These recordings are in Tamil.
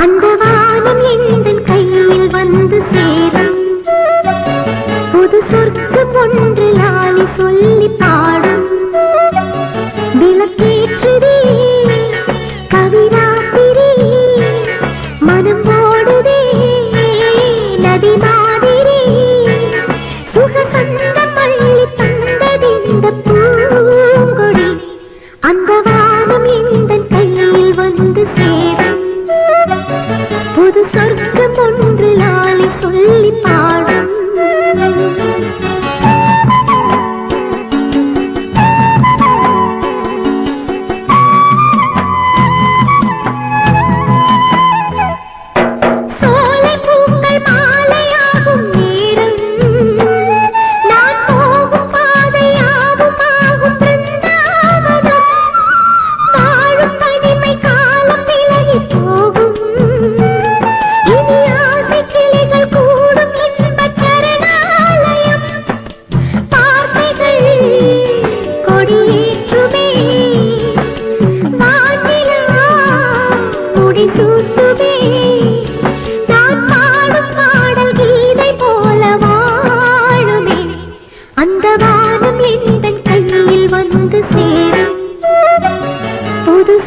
அந்த வானம் எந்தன் கையில் வந்து சேரும் புது சொர்க்கம் ஒன்று லாலி சொல்லி பாடும் விளக்கேற்றுதே கவிராத்திரி மனம் போடுதே நதி மாதிரி சுகசந்தம் பள்ளி தந்ததிந்த பூங்கொடி அந்த வானம் எந்தன் கையில் வந்து சேரும் புது சொர்க்கம் ஒன்று லாலி சொல்லி பாடும்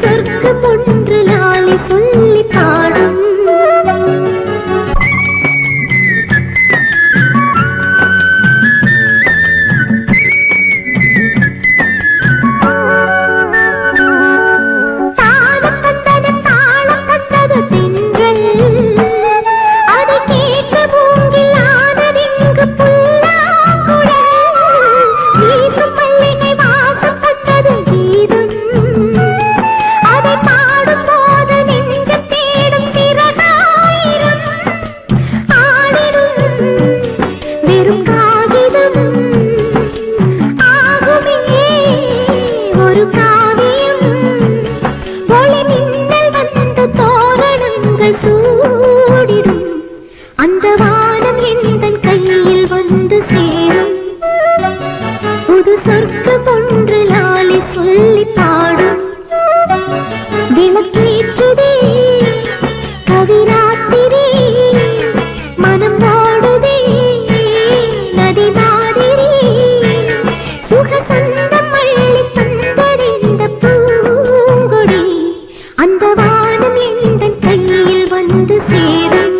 சொர்க்கம் ஒன்று லாலி சொல்லி பாடும் தாளம் தந்தது தாளம் தந்தது தென்றல் அதை கேட்க பூங்கில் ஆனதிங்கு புல்லாங்குழல் வீசும் மல்லிகை வாசம் தந்தது கீதம் சூடிடும் அந்த வானம் எந்தன் கையில் வந்து சேரும் புது சொர்க்கம் ஒன்று லாலி சொல்லி பாடும் விளக்கேற்றுதே கவிராத்திரி மனம் போடுதே நதி மாதிரி சுகசந்தம் அள்ளி தந்தறிந்த பூங்கொடி அந்த வானம் எந்தன் கையில் வந்து சேரும்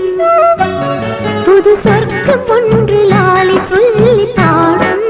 புது சொர்க்கம் ஒன்று லாலி சொல்லி பாடும்